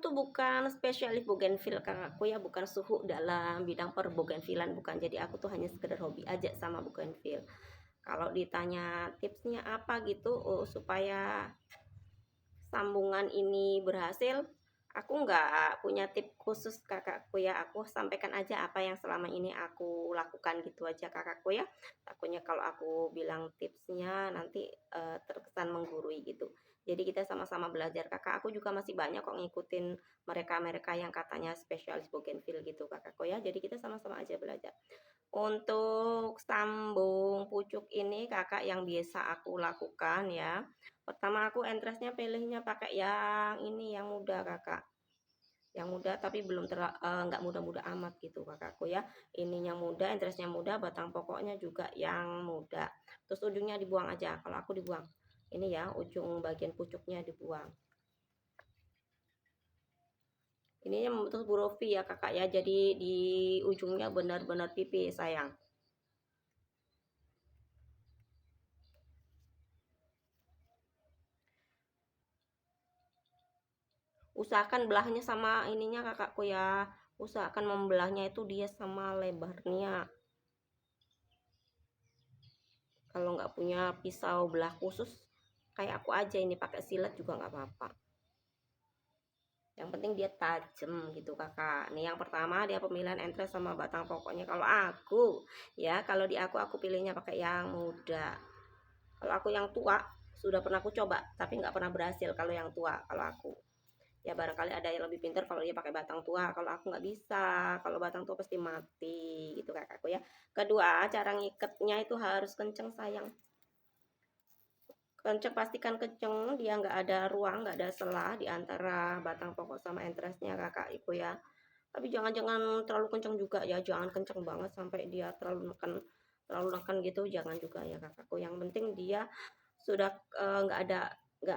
tuh bukan spesialis bougainville kakakku ya, bukan suhu dalam bidang perbougainvillan, bukan. Jadi aku tuh hanya sekedar hobi aja sama bougainville. Kalau ditanya tipsnya apa gitu, supaya sambungan ini berhasil, aku nggak punya tip khusus kakakku ya. Aku sampaikan aja apa yang selama ini aku lakukan gitu aja kakakku ya. Takutnya kalau aku bilang tipsnya nanti terkesan menggurui gitu. Jadi kita sama-sama belajar kakak. Aku juga masih banyak kok ngikutin mereka-mereka yang katanya spesialis bougainville gitu kakakku ya. Jadi kita sama-sama aja belajar. Untuk sambung pucuk ini kakak yang biasa aku lakukan ya. Pertama aku entrestnya pilihnya pakai yang ini yang muda kakak. Yang muda tapi belum nggak muda-muda amat gitu kakakku ya. Ininya muda, entrestnya muda, batang pokoknya juga yang muda. Terus ujungnya dibuang aja. Kalau aku dibuang. Ini ya ujung bagian pucuknya dibuang. Ini terus burofi ya kakak ya. Jadi di ujungnya benar-benar pipih sayang. Usahakan belahnya sama ininya kakakku ya, usahakan membelahnya itu dia sama lebarnya. Kalau nggak punya pisau belah khusus kayak aku aja ini pakai silet juga nggak apa-apa, yang penting dia tajam gitu kakak. Nih yang pertama dia pemilihan entres sama batang pokoknya. Kalau aku ya, kalau di aku pilihnya pakai yang muda. Kalau aku yang tua sudah pernah aku coba tapi nggak pernah berhasil. Kalau yang tua, kalau aku ya barangkali ada yang lebih pintar kalau dia pakai batang tua. Kalau aku nggak bisa, kalau batang tua pasti mati gitu kakakku ya. Kedua, cara ngiketnya itu harus kenceng sayang, kenceng, pastikan kenceng, dia nggak ada ruang, nggak ada celah di antara batang pokok sama entresnya kakak ibu ya. Tapi jangan-jangan terlalu kenceng juga ya, jangan kenceng banget sampai dia terlalu neken gitu, jangan juga ya kakakku. Yang penting dia sudah nggak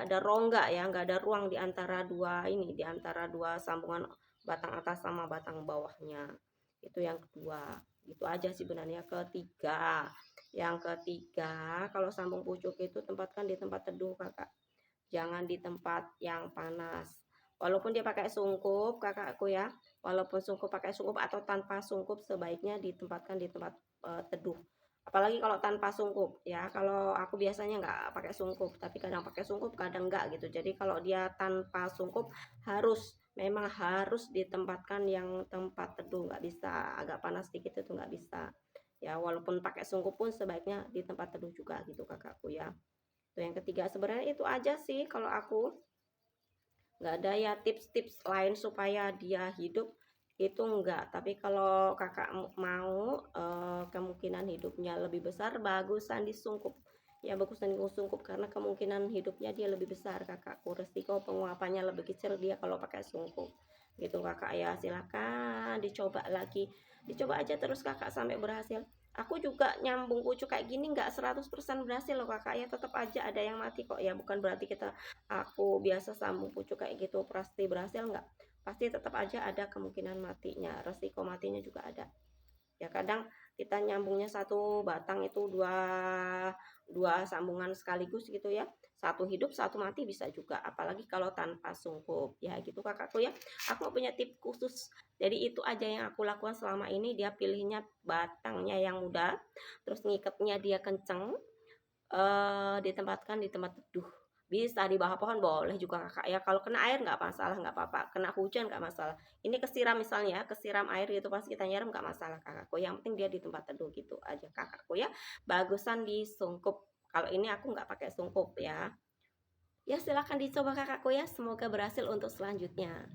ada rongga ya, nggak ada ruang di antara dua ini, di antara dua sambungan batang atas sama batang bawahnya. Itu yang kedua. Itu aja sih sebenarnya. Yang ketiga, kalau sambung pucuk itu tempatkan di tempat teduh kakak, jangan di tempat yang panas. Walaupun dia pakai sungkup kakakku ya, walaupun sungkup, pakai sungkup atau tanpa sungkup, sebaiknya ditempatkan di tempat teduh. Apalagi kalau tanpa sungkup ya. Kalau aku biasanya nggak pakai sungkup, tapi kadang pakai sungkup kadang enggak gitu. Jadi kalau dia tanpa sungkup memang harus ditempatkan yang tempat teduh, nggak bisa agak panas sedikit itu nggak bisa ya. Walaupun pakai sungkup pun sebaiknya di tempat teduh juga gitu kakakku ya. Itu yang ketiga, sebenarnya itu aja sih kalau aku. Nggak ada ya tips-tips lain supaya dia hidup, itu enggak. Tapi kalau kakak mau kemungkinan hidupnya lebih besar, bagusan disungkup ya, bagusan disungkup karena kemungkinan hidupnya dia lebih besar kakakku. Resiko penguapannya lebih kecil dia kalau pakai sungkup gitu kakak ya. Silakan dicoba lagi, dicoba aja terus kakak sampai berhasil. Aku juga nyambung pucuk kayak gini nggak 100% berhasil loh kakak ya, tetap aja ada yang mati kok ya. Bukan berarti aku biasa sambung pucuk kayak gitu pasti berhasil, nggak, pasti tetap aja ada kemungkinan matinya, resiko matinya juga ada ya. Kadang kita nyambungnya satu batang itu dua dua sambungan sekaligus gitu ya, satu hidup satu mati bisa juga, apalagi kalau tanpa sungkup ya gitu kakakku ya. Aku punya tip khusus, jadi itu aja yang aku lakukan selama ini. Dia pilihnya batangnya yang muda, terus ngikatnya dia kenceng, ditempatkan di tempat teduh. Bisa di bawah pohon boleh juga kakak ya. Kalau kena air nggak masalah, nggak apa-apa. Kena hujan nggak masalah. Ini kesiram misalnya ya, kesiram air gitu pas kita nyiram nggak masalah kakakku. Yang penting dia di tempat teduh gitu aja kakakku ya. Bagusan disungkup. Kalau ini aku nggak pakai sungkup ya. Ya silahkan dicoba kakakku ya. Semoga berhasil untuk selanjutnya.